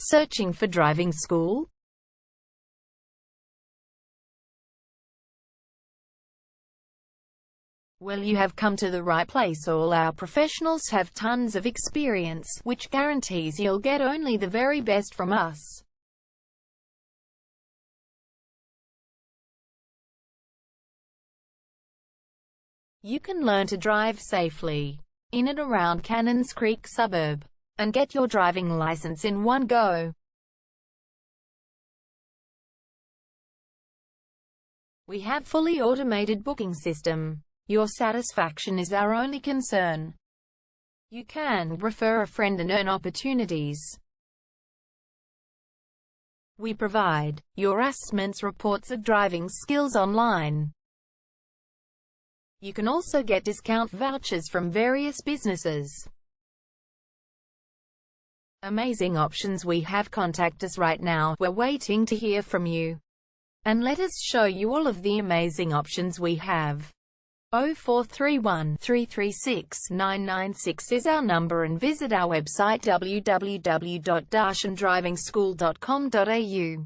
Searching for driving school? Well, you have come to the right place. All our professionals have tons of experience, which guarantees you'll get only the very best from us. You can learn to drive safely in and around Cannons Creek suburb, and get your driving license in one go. We have fully automated booking system. Your satisfaction is our only concern. You can refer a friend and earn opportunities. We provide your assessments reports of driving skills online. You can also get discount vouchers from various businesses. Amazing options we have. Contact us right now. We're waiting to hear from you. And let us show you all of the amazing options we have. 0431 336 996 is our number, and visit our website www.darshandrivingschool.com.au.